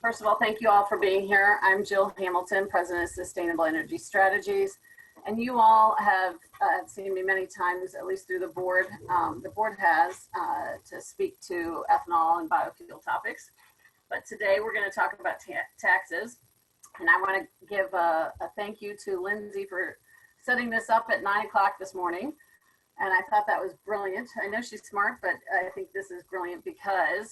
First of all, thank you all for being here. I'm Jill Hamilton, President of Sustainable Energy Strategies, and you all have seen me many times, at least through the board. The board has to speak to ethanol and biofuel topics, but today we're going to talk about taxes, and I want to give a thank you to Lindsay for setting this up at 9 o'clock this morning. And I thought that was brilliant. I know she's smart, but I think this is brilliant because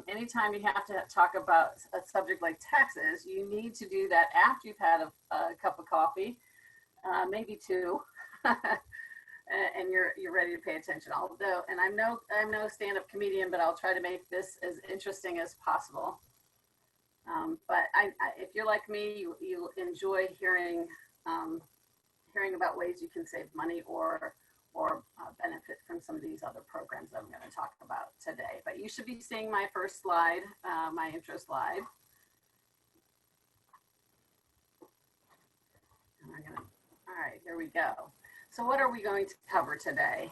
anytime you have to talk about a subject like taxes, you need to do that after you've had a cup of coffee, maybe two, and you're ready to pay attention. Although, and I'm no stand-up comedian, but I'll try to make this as interesting as possible. But if you're like me, you enjoy hearing about ways you can save money or benefit from some of these other programs that I'm going to talk about today. But you should be seeing my first slide, my intro slide. All right, here we go. So what are we going to cover today?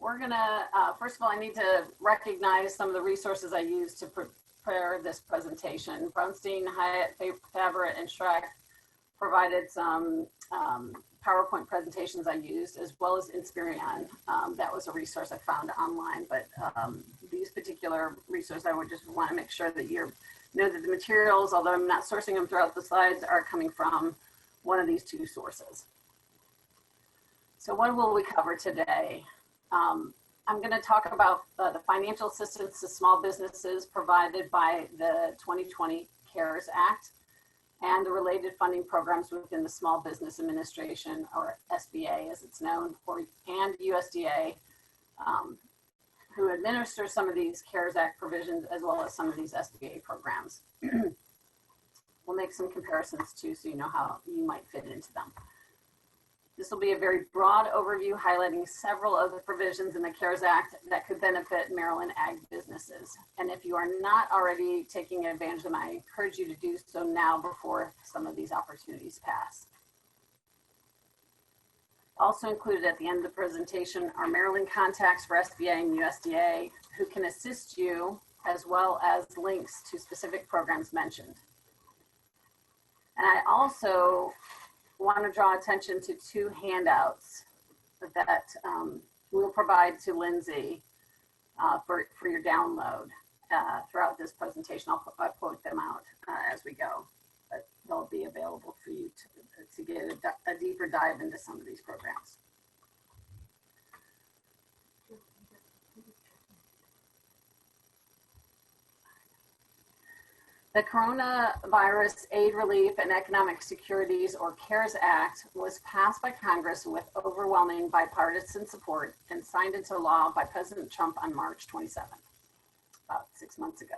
We're going to, first of all, I need to recognize some of the resources I used to prepare this presentation. Bronstein, Hyatt, Favorite, and Schreck provided some PowerPoint presentations I used, as well as Inspirion. That was a resource I found online, but these particular resources, I would just want to make sure that you know that the materials, although I'm not sourcing them throughout the slides, are coming from one of these two sources. So what will we cover today? I'm going to talk about the financial assistance to small businesses provided by the 2020 CARES Act and the related funding programs within the Small Business Administration, or SBA as it's known, and USDA, who administers some of these CARES Act provisions as well as some of these SBA programs. We'll make some comparisons too, so you know how you might fit into them. This will be a very broad overview highlighting several of the provisions in the CARES Act that could benefit Maryland ag businesses. And if you are not already taking advantage of them, I encourage you to do so now before some of these opportunities pass. Also included at the end of the presentation are Maryland contacts for SBA and USDA who can assist you, as well as links to specific programs mentioned. And I also want to draw attention to two handouts that we'll provide to Lindsay for your download throughout this presentation. I'll quote them out as we go, but they'll be available for you to get a deeper dive into some of these programs. The Coronavirus Aid, Relief, and Economic Securities, or CARES Act, was passed by Congress with overwhelming bipartisan support and signed into law by President Trump on March 27th, about 6 months ago.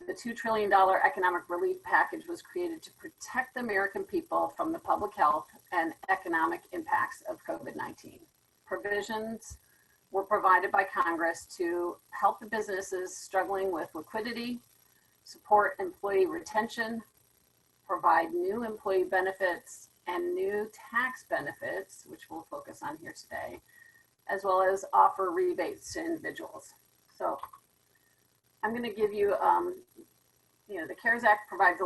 The $2 trillion economic relief package was created to protect the American people from the public health and economic impacts of COVID-19. Provisions were provided by Congress to help the businesses struggling with liquidity, support employee retention, provide new employee benefits and new tax benefits, which we'll focus on here today, as well as offer rebates to individuals. So I'm going to give you, the CARES Act provides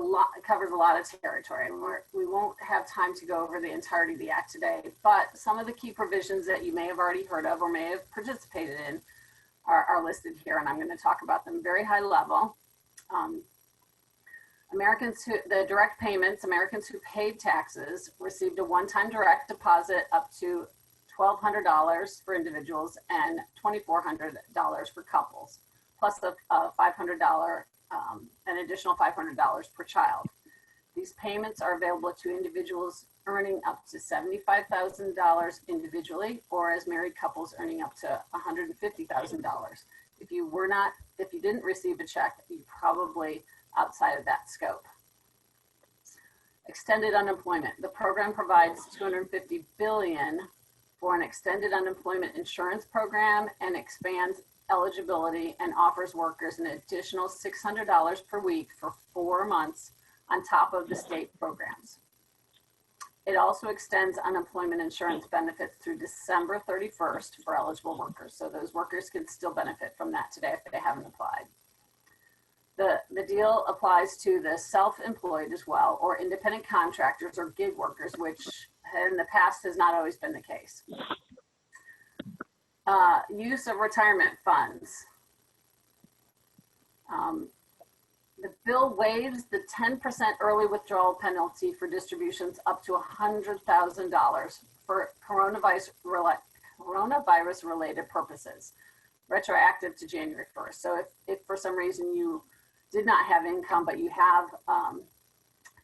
covers a lot of territory, and we won't have time to go over the entirety of the Act today, but some of the key provisions that you may have already heard of or may have participated in are listed here, and I'm going to talk about them very high level. The direct payments, Americans who paid taxes received a one-time direct deposit up to $1,200 for individuals and $2,400 for couples, plus a $500, an additional $500 per child. These payments are available to individuals earning up to $75,000 individually, or as married couples earning up to $150,000. If you didn't receive a check, you probably outside of that scope. Extended unemployment. The program provides $250 billion for an extended unemployment insurance program and expands eligibility and offers workers an additional $600 per week for 4 months on top of the state programs. It also extends unemployment insurance benefits through December 31st for eligible workers. So those workers can still benefit from that today if they haven't applied. The deal applies to the self-employed as well, or independent contractors or gig workers, which in the past has not always been the case. Use of retirement funds. The bill waives the 10% early withdrawal penalty for distributions up to $100,000 for coronavirus related purposes, retroactive to January 1st. So if for some reason you did not have income, but you have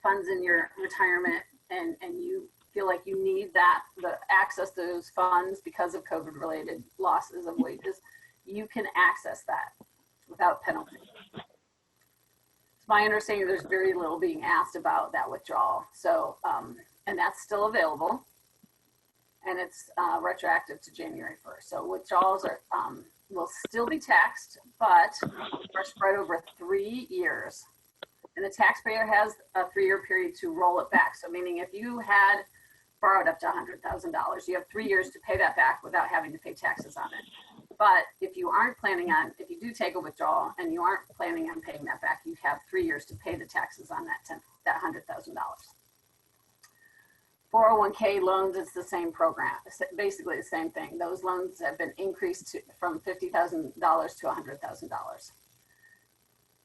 funds in your retirement and you feel like you need the access to those funds because of COVID related losses of wages, you can access that without penalty. It's my understanding there's very little being asked about that withdrawal. So, and that's still available, and it's retroactive to January 1st. So withdrawals are, will still be taxed, but are spread over 3 years. And the taxpayer has a 3-year period to roll it back. So meaning if you had borrowed up to $100,000, you have 3 years to pay that back without having to pay taxes on it. But if you aren't planning on, if you do take a withdrawal and you aren't planning on paying that back, you have 3 years to pay the taxes on that $100,000. 401k loans, it's the same program, basically the same thing. Those loans have been increased from $50,000 to $100,000.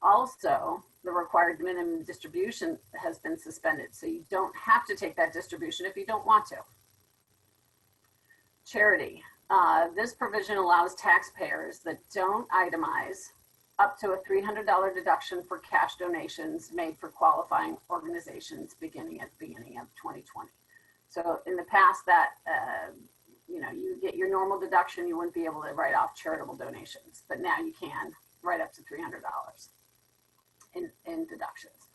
Also, the required minimum distribution has been suspended, so you don't have to take that distribution if you don't want to. Charity. This provision allows taxpayers that don't itemize up to a $300 deduction for cash donations made for qualifying organizations beginning at the beginning of 2020. So in the past that, you get your normal deduction, you wouldn't be able to write off charitable donations, but now you can write up to $300 in deductions.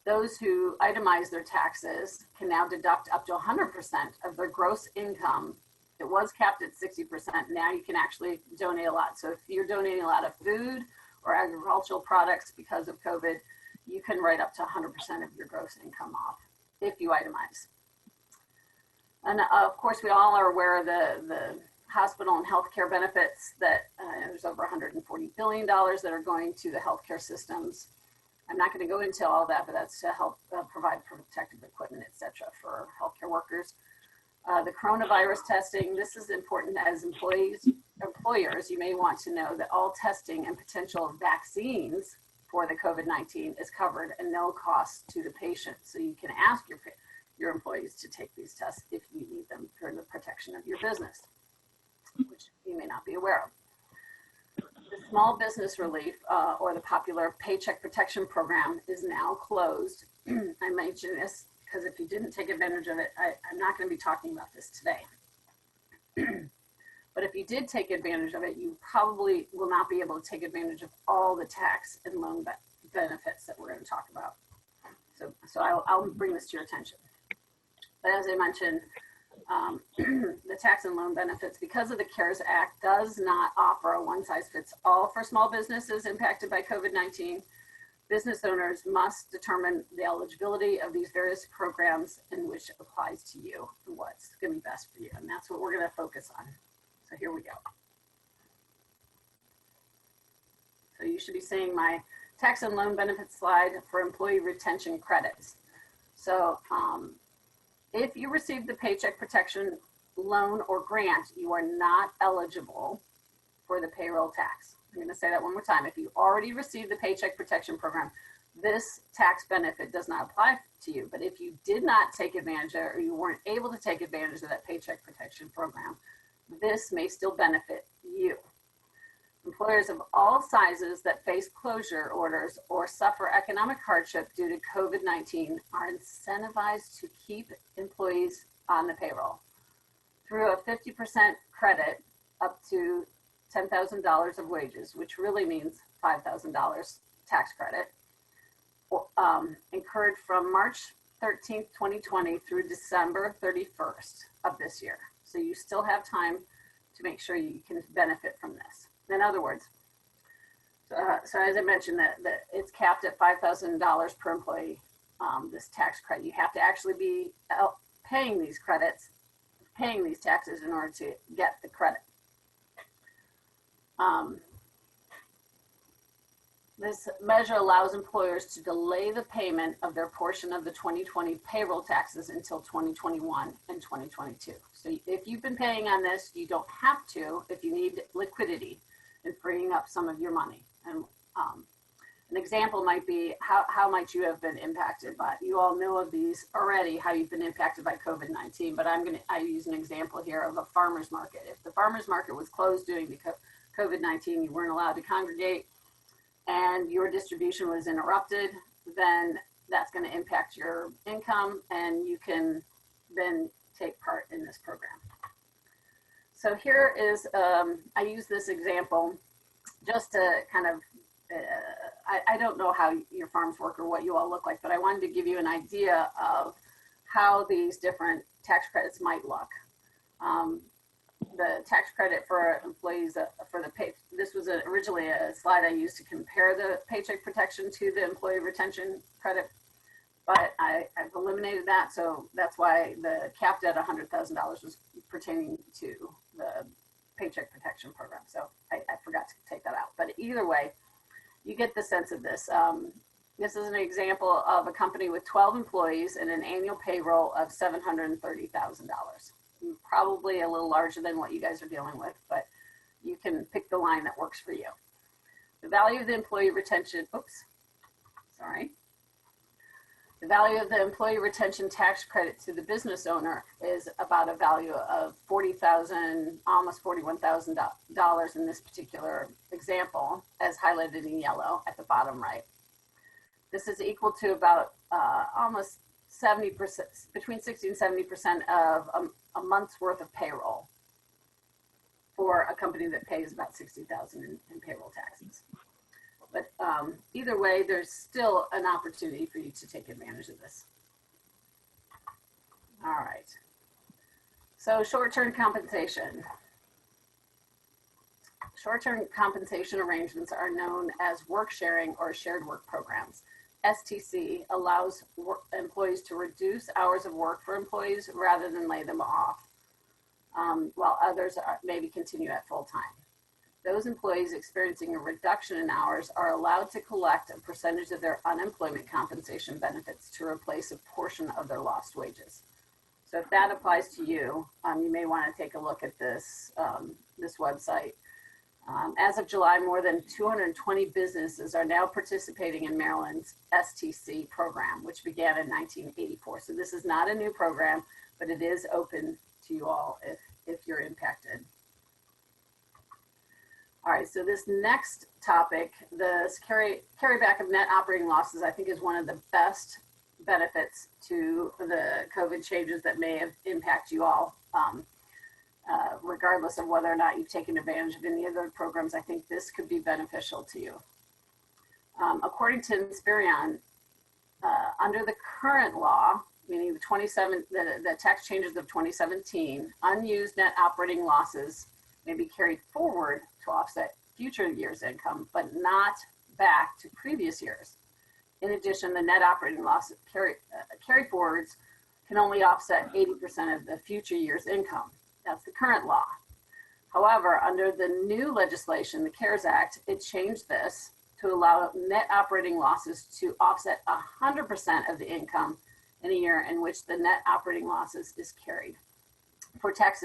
Those who itemize their taxes can now deduct up to 100% of their gross income. It was capped at 60%. Now you can actually donate a lot. So if you're donating a lot of food or agricultural products because of COVID, you can write up to 100% of your gross income off if you itemize. And of course, we all are aware of the hospital and healthcare benefits that there's over $140 billion that are going to the healthcare systems. I'm not going to go into all that, but that's to help provide protective equipment, et cetera, for healthcare workers. The coronavirus testing, this is important as employers, you may want to know that all testing and potential vaccines for the COVID-19 is covered and no cost to the patient. So you can ask your employees to take these tests if you need them for the protection of your business, which you may not be aware of. The small business relief or the popular Paycheck Protection Program is now closed. I mention this because if you didn't take advantage of it, I'm not going to be talking about this today. But if you did take advantage of it, you probably will not be able to take advantage of all the tax and loan benefits that we're going to talk about. So I'll bring this to your attention. But as I mentioned, the tax and loan benefits, because of the CARES Act, does not offer a one-size-fits-all for small businesses impacted by COVID-19. Business owners must determine the eligibility of these various programs and which applies to you and what's going to be best for you. And that's what we're going to focus on. So here we go. So you should be seeing my tax and loan benefits slide for employee retention credits. So if you receive the Paycheck Protection loan or grant, you are not eligible for the payroll tax. I'm going to say that one more time. If you already received the Paycheck Protection Program, this tax benefit does not apply to you. But if you did not take advantage of it, or you weren't able to take advantage of that Paycheck Protection Program, this may still benefit you. Employers of all sizes that face closure orders or suffer economic hardship due to COVID-19 are incentivized to keep employees on the payroll through a 50% credit up to $10,000 of wages, which really means $5,000 tax credit, incurred from March 13th, 2020 through December 31st of this year. So you still have time to make sure you can benefit from this. In other words, so as I mentioned, that it's capped at $5,000 per employee, this tax credit. You have to actually be paying these credits, paying these taxes in order to get the credit. This measure allows employers to delay the payment of their portion of the 2020 payroll taxes until 2021 and 2022. So if you've been paying on this, you don't have to if you need liquidity and freeing up some of your money. And an example might be how might you have been impacted by, you all know of these already, how you've been impacted by COVID-19, but I use an example here of a farmer's market. If the farmer's market was closed due to COVID-19, you weren't allowed to congregate, and your distribution was interrupted, then that's going to impact your income, and you can then take part in this program. So here is, I use this example just to kind of, I don't know how your farms work or what you all look like, but I wanted to give you an idea of how these different tax credits might look. The tax credit for employees for the pay, this was originally a slide I used to compare the paycheck protection to the employee retention credit, but I've eliminated that, so that's why the capped at $100,000 was pertaining to the paycheck protection program. So I forgot to take that out, but either way, you get the sense of this. This is an example of a company with 12 employees and an annual payroll of $730,000. Probably a little larger than what you guys are dealing with, but you can pick the line that works for you. The value of the employee retention, the value of the employee retention tax credit to the business owner is about a value of $40,000, almost $41,000 in this particular example, as highlighted in yellow at the bottom right. This is equal to about almost 70%, between 60 and 70% of a month's worth of payroll for a company that pays about $60,000 in payroll taxes. But either way, there's still an opportunity for you to take advantage of this. All right. So short-term compensation. Short-term compensation arrangements are known as work sharing or shared work programs. STC allows employees to reduce hours of work for employees rather than lay them off, while others maybe continue at full time. Those employees experiencing a reduction in hours are allowed to collect a percentage of their unemployment compensation benefits to replace a portion of their lost wages. So if that applies to you, you may want to take a look at this, this website. As of July, more than 220 businesses are now participating in Maryland's STC program, which began in 1984. So this is not a new program, but it is open to you all if you're impacted. All right, so this next topic, the carryback of net operating losses, I think is one of the best benefits to the COVID changes that may have impacted you all. Regardless of whether or not you've taken advantage of any other programs, I think this could be beneficial to you. According to Inspirion, under the current law, meaning the tax changes of 2017, unused net operating losses may be carried forward to offset future years' income, but not back to previous years. In addition, the net operating loss carry forwards can only offset 80% of the future year's income. That's the current law. However, under the new legislation, the CARES Act, it changed this to allow net operating losses to offset 100% of the income in a year in which the net operating losses is carried for tax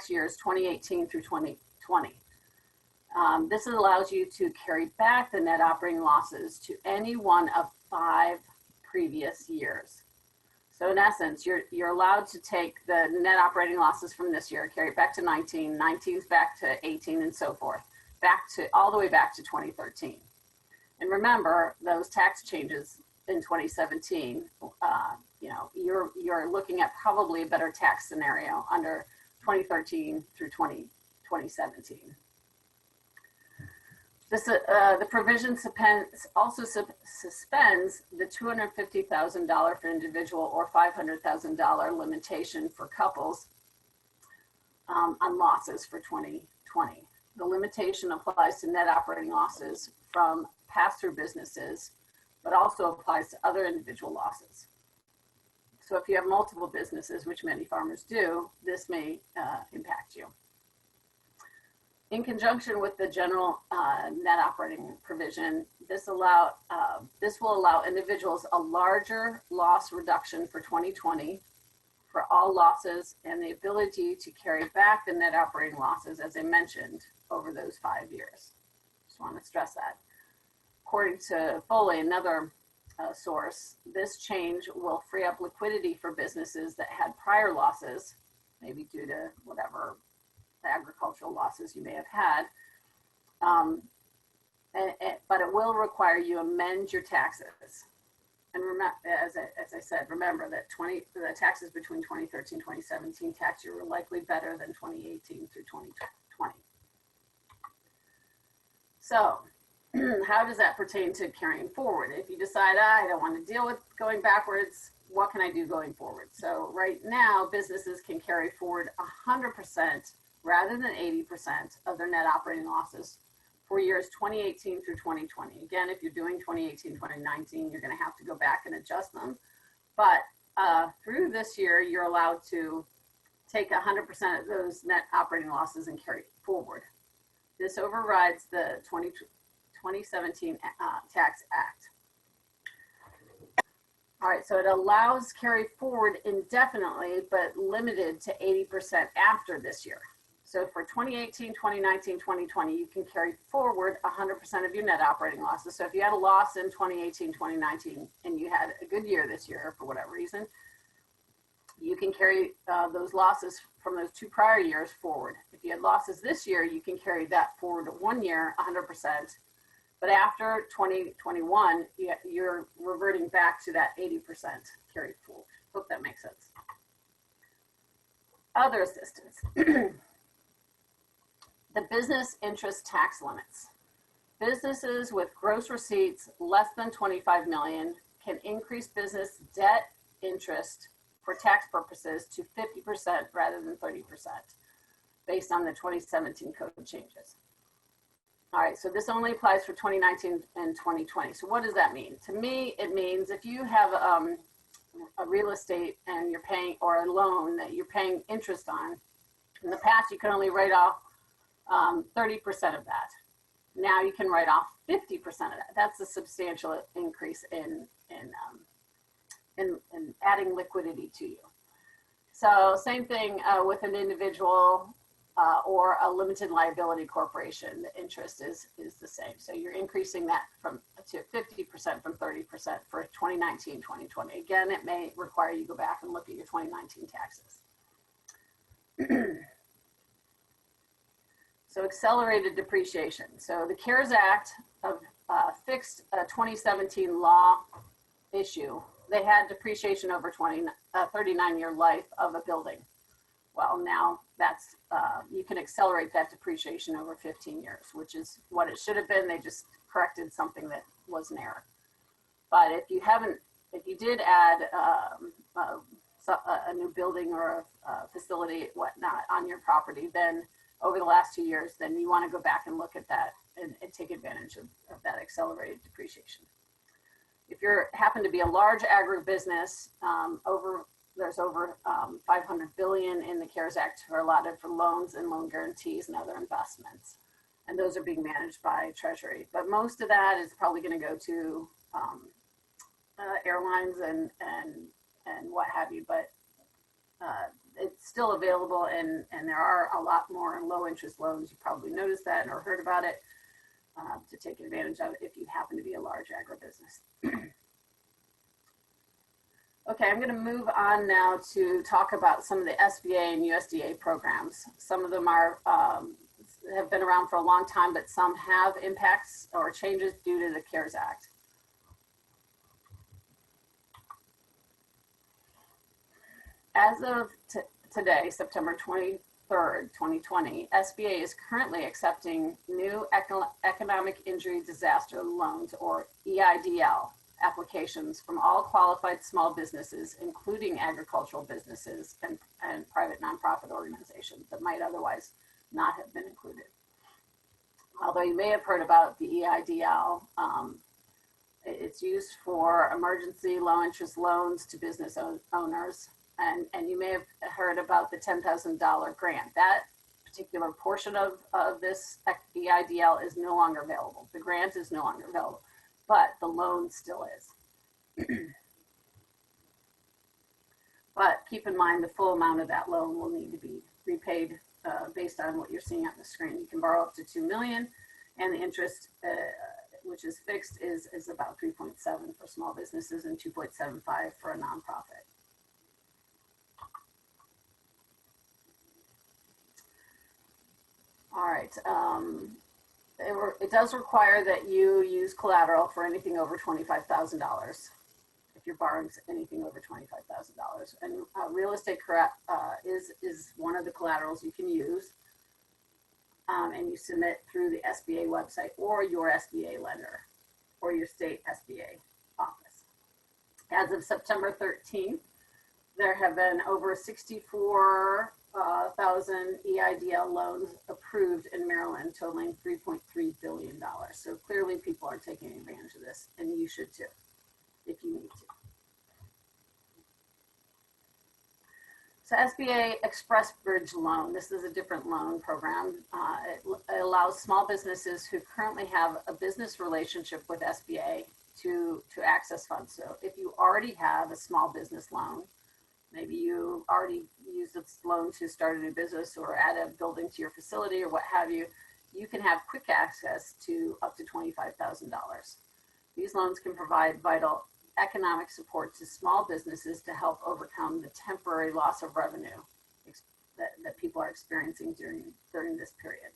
years 2018 through 2020. This allows you to carry back the net operating losses to any one of 5 previous years. So in essence, you're allowed to take the net operating losses from this year, carry it back to 19, 19's back to 18, and so forth, all the way back to 2013. And remember, those tax changes in 2017, you're looking at probably a better tax scenario under 2013 through 2017. The provision also suspends the $250,000 for individual or $500,000 limitation for couples on losses for 2020. The limitation applies to net operating losses from pass-through businesses, but also applies to other individual losses. So if you have multiple businesses, which many farmers do, this may impact you. In conjunction with the general net operating provision, this will allow individuals a larger loss reduction for 2020 for all losses and the ability to carry back the net operating losses, as I mentioned, over those 5 years. Just want to stress that. According to Foley, another source, this change will free up liquidity for businesses that had prior losses, maybe due to whatever agricultural losses you may have had, but it will require you amend your taxes. And remember, as I said, remember that the taxes between 2013 and 2017 tax year were likely better than 2018 through 2020. So how does that pertain to carrying forward? If you decide, I don't want to deal with going backwards, what can I do going forward? So right now, businesses can carry forward 100% rather than 80% of their net operating losses for years 2018 through 2020. Again, if you're doing 2018, 2019, you're going to have to go back and adjust them. But through this year, you're allowed to take 100% of those net operating losses and carry forward. This overrides the 2017 Tax Act. All right, so it allows carry forward indefinitely, but limited to 80% after this year. So for 2018, 2019, 2020, you can carry forward 100% of your net operating losses. So if you had a loss in 2018, 2019, and you had a good year this year for whatever reason, you can carry those losses from those 2 prior years forward. If you had losses this year, you can carry that forward 1 year, 100%. But after 2021, you're reverting back to that 80% carry forward. Hope that makes sense. Other assistance. The business interest tax limits. Businesses with gross receipts less than 25 million can increase business debt interest for tax purposes to 50% rather than 30% based on the 2017 code changes. All right, so this only applies for 2019 and 2020. So what does that mean? To me, it means if you have a real estate and you're paying, or a loan that you're paying interest on, in the past you can only write off 30% of that. Now you can write off 50% of that. That's a substantial increase in adding liquidity to you. So same thing with an individual or a limited liability corporation. The interest is the same. So you're increasing that to 50% from 30% for 2019, 2020. Again, it may require you go back and look at your 2019 taxes. So accelerated depreciation. So the CARES Act fixed a 2017 law issue. They had depreciation over 39-year life of a building. Well, now that's, you can accelerate that depreciation over 15 years, which is what it should have been. They just corrected something that was an error. But if you did add a new building or a facility, whatnot, on your property, then over the last 2 years, then you want to go back and look at that and take advantage of that accelerated depreciation. If you happen to be a large agribusiness, there's over 500 billion in the CARES Act are allotted for loans and loan guarantees and other investments. And those are being managed by Treasury. But most of that is probably going to go to airlines and what have you. But it's still available, and there are a lot more low interest loans. You probably noticed that or heard about it, to take advantage of it if you happen to be a large agribusiness. Okay, I'm going to move on now to talk about some of the SBA and USDA programs. Some of them are have been around for a long time, but some have impacts or changes due to the CARES Act. As of today, September 23rd, 2020, SBA is currently accepting new economic injury disaster loans, or EIDL, applications from all qualified small businesses, including agricultural businesses and private nonprofit organizations that might otherwise not have been included. Although you may have heard about the EIDL, it's used for emergency low interest loans to business owners. And you may have heard about the $10,000 grant. That particular portion of this EIDL is no longer available. The grant is no longer available, but the loan still is. But keep in mind the full amount of that loan will need to be repaid based on what you're seeing on the screen. You can borrow up to $2 million, and the interest, which is fixed, is about 3.7 for small businesses and 2.75 for a nonprofit. All right. It does require that you use collateral for anything over $25,000. If you're borrowing anything over $25,000, and real estate is one of the collaterals you can use, and you submit through the SBA website or your SBA lender or your state SBA office. As of September 13th, there have been over 64,000 EIDL loans approved in Maryland, totaling $3.3 billion. So clearly people are taking advantage of this, and you should too, if you need to. So SBA Express Bridge Loan, this is a different loan program. It allows small businesses who currently have a business relationship with SBA to access funds. So if you already have a small business loan, maybe you already used this loan to start a new business or add a building to your facility or what have you, you can have quick access to up to $25,000. These loans can provide vital economic support to small businesses to help overcome the temporary loss of revenue that people are experiencing during this period.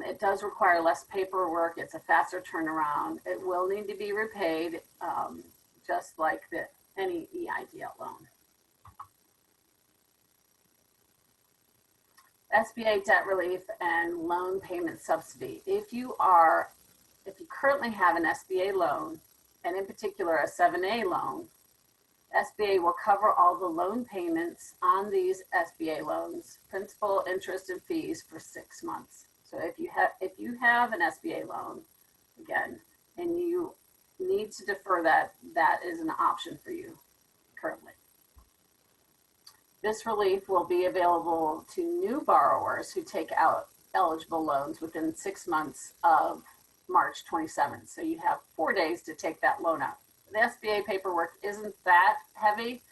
It does require less paperwork. It's a faster turnaround. It will need to be repaid, just like any EIDL loan. SBA debt relief and loan payment subsidy. If you currently have an SBA loan, and in particular a 7A loan, SBA will cover all the loan payments on these SBA loans, principal, interest, and fees for 6 months. So if you have an SBA loan, again, and you need to defer that, that is an option for you currently. This relief will be available to new borrowers who take out eligible loans within 6 months of March 27th. So you have 4 days to take that loan out. The SBA paperwork isn't that heavy.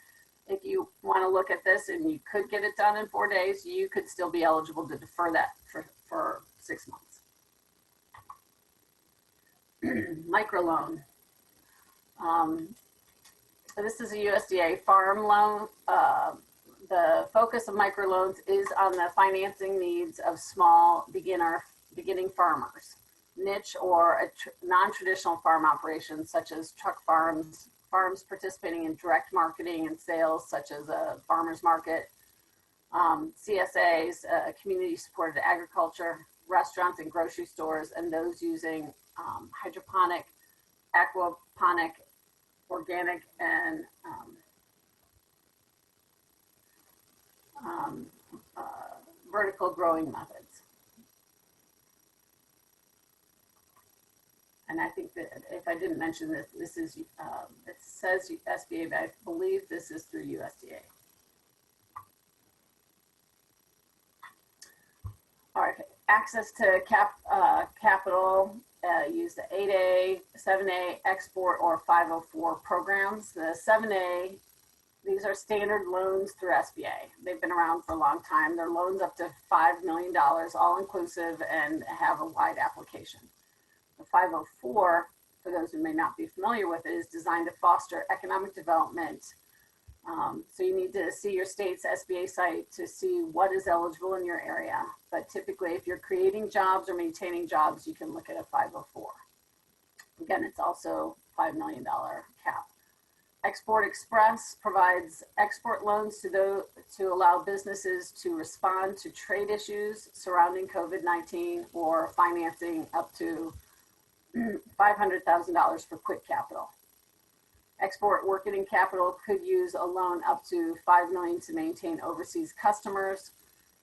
If you want to look at this and you could get it done in 4 days, you could still be eligible to defer that for 6 months. Microloan. This is a USDA farm loan. The focus of microloans is on the financing needs of small beginning farmers, niche or non-traditional farm operations such as truck farms, farms participating in direct marketing and sales such as a farmer's market, CSAs, community-supported agriculture, restaurants and grocery stores, and those using hydroponic, aquaponic, organic, and vertical growing methods. And I think that if I didn't mention this, this is, it says SBA, but I believe this is through USDA. All right, access to capital, use the 8A, 7A, export, or 504 programs. The 7A, these are standard loans through SBA. They've been around for a long time. They're loans up to $5 million, all inclusive, and have a wide application. The 504, for those who may not be familiar with it, is designed to foster economic development. So you need to see your state's SBA site to see what is eligible in your area. But typically, if you're creating jobs or maintaining jobs, you can look at a 504. Again, it's also $5 million cap. Export Express provides export loans to allow businesses to respond to trade issues surrounding COVID-19 or financing up to $500,000 for quick capital. Export working capital could use a loan up to $5 million to maintain overseas customers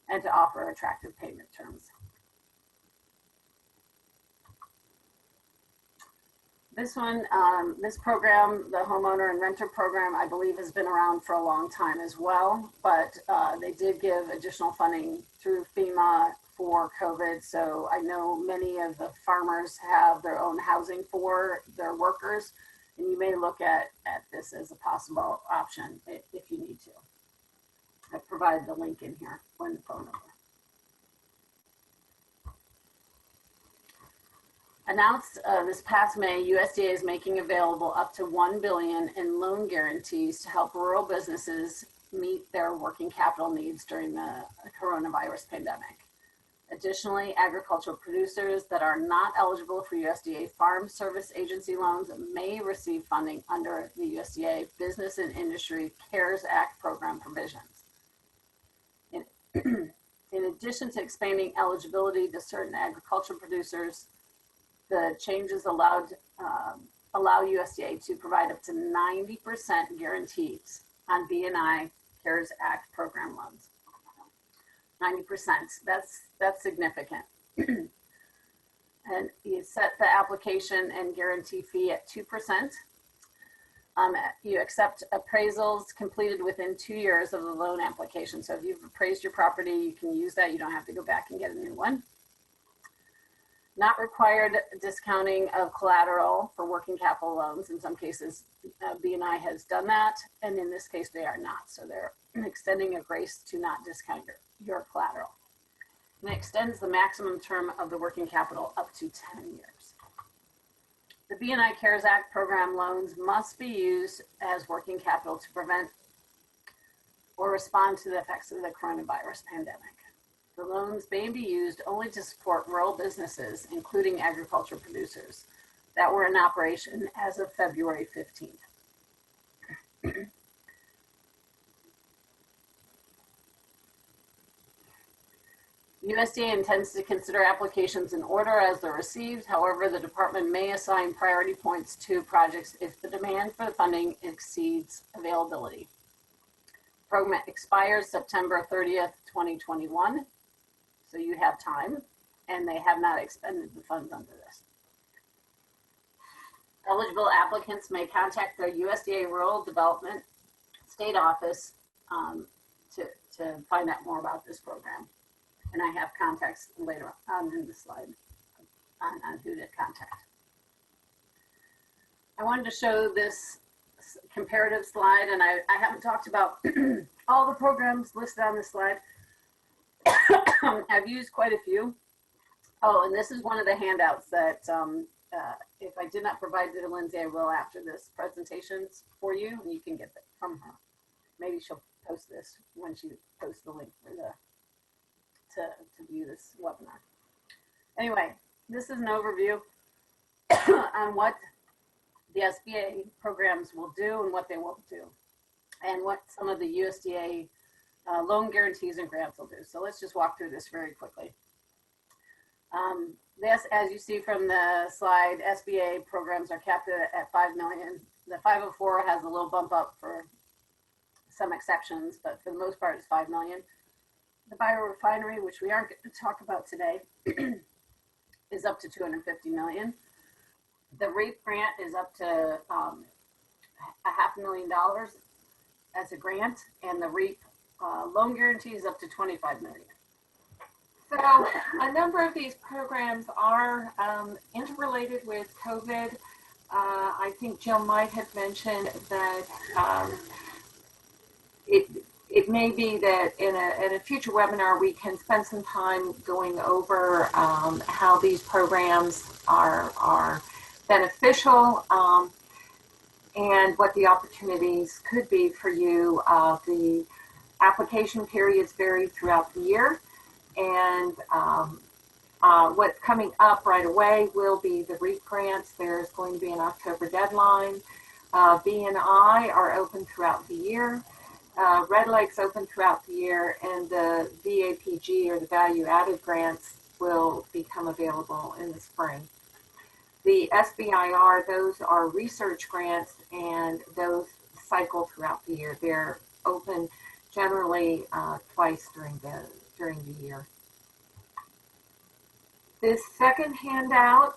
and to offer attractive payment terms. This one, this program, the homeowner and renter program, I believe has been around for a long time as well, but they did give additional funding through FEMA for COVID. So I know many of the farmers have their own housing for their workers, and you may look at this as a possible option if you need to. I provided the link in here when the phone number. Announced this past May, USDA is making available up to $1 billion in loan guarantees to help rural businesses meet their working capital needs during the coronavirus pandemic. Additionally, agricultural producers that are not eligible for USDA Farm Service Agency loans may receive funding under the USDA Business and Industry CARES Act program provisions. In addition to expanding eligibility to certain agricultural producers, the changes allow USDA to provide up to 90% guarantees on B&I CARES Act program loans. 90%, that's significant. And you set the application and guarantee fee at 2%. You accept appraisals completed within 2 years of the loan application. So if you've appraised your property, you can use that. You don't have to go back and get a new one. Not required discounting of collateral for working capital loans. In some cases, B&I has done that, and in this case, they are not. So they're extending a grace to not discount your collateral. And it extends the maximum term of the working capital up to 10 years. The B&I CARES Act program loans must be used as working capital to prevent or respond to the effects of the coronavirus pandemic. The loans may be used only to support rural businesses, including agriculture producers, that were in operation as of February 15th. USDA intends to consider applications in order as they're received. However, the department may assign priority points to projects if the demand for the funding exceeds availability. The program expires September 30th, 2021. So you have time, and they have not expended the funds under this. Eligible applicants may contact their USDA Rural Development State Office to find out more about this program. And I have contacts later on in the slide on who to contact. I wanted to show this comparative slide, and I haven't talked about all the programs listed on this slide. I've used quite a few. Oh, and this is one of the handouts that if I did not provide it to Lindsay, I will after this presentation for you, and you can get that from her. Maybe she'll post this when she posts the link for the to view this webinar. Anyway, this is an overview on what the SBA programs will do and what they won't do, and what some of the USDA loan guarantees and grants will do. So let's just walk through this very quickly. This, as you see from the slide, SBA programs are capped at $5 million. The 504 has a little bump up for some exceptions, but for the most part, it's $5 million. The biorefinery, which we aren't going to talk about today, is up to $250 million. The REAP grant is up to $500,000 as a grant, and the REAP loan guarantee is up to $25 million. So a number of these programs are interrelated with COVID. I think Jill might have mentioned that it may be that in a future webinar we can spend some time going over how these programs are beneficial and what the opportunities could be for you. The application periods vary throughout the year, and what's coming up right away will be the REAP grants. There's going to be an October deadline. B&I are open throughout the year. Red Lake's open throughout the year, and the VAPG, or the value added grants, will become available in the spring. The SBIR, those are research grants, and those cycle throughout the year. They're open generally twice during the year. This second handout,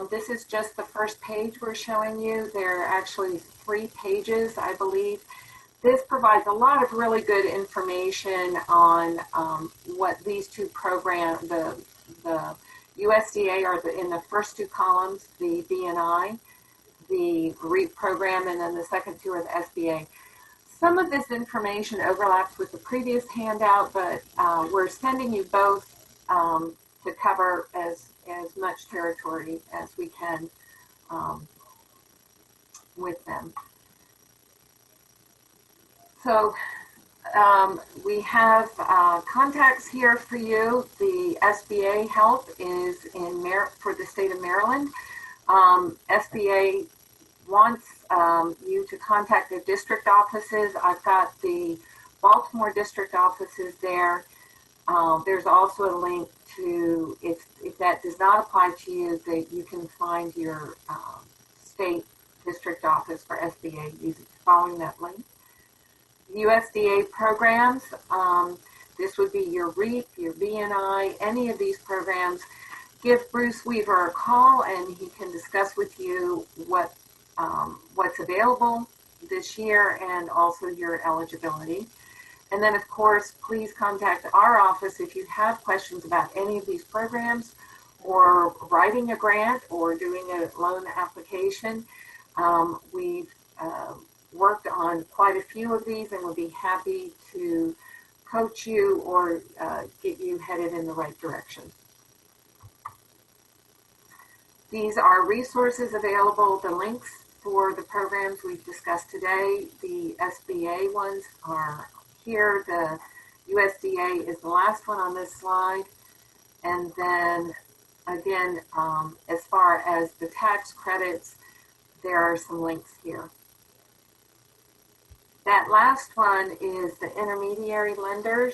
this is just the first page we're showing you. There are actually 3 pages, I believe. This provides a lot of really good information on what these 2 programs, the USDA are in the first 2 columns, the BNI, the REAP program, and then the second 2 are the SBA. Some of this information overlaps with the previous handout, but we're sending you both to cover as much territory as we can with them. So we have contacts here for you. The SBA help is for the state of Maryland. SBA wants you to contact the district offices. I've got the Baltimore district offices there. There's also a link to, if that does not apply to you, that you can find your state district office for SBA following that link. USDA programs, this would be your REAP, your BNI, any of these programs. Give Bruce Weaver a call and he can discuss with you what's available this year and also your eligibility. And then, of course, please contact our office if you have questions about any of these programs or writing a grant or doing a loan application. We've worked on quite a few of these and we'll be happy to coach you or get you headed in the right direction. These are resources available, the links for the programs we've discussed today. The SBA ones are here. The USDA is the last one on this slide. And then again, as far as the tax credits, there are some links here. That last one is the intermediary lenders.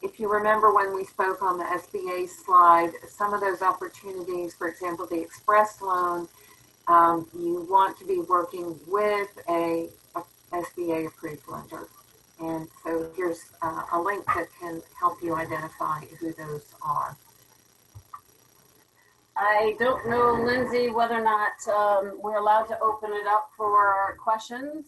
If you remember when we spoke on the SBA slide, some of those opportunities, for example, the express loan, you want to be working with a SBA approved lender. And so here's a link that can help you identify who those are. I don't know, Lindsay, whether or not we're allowed to open it up for questions.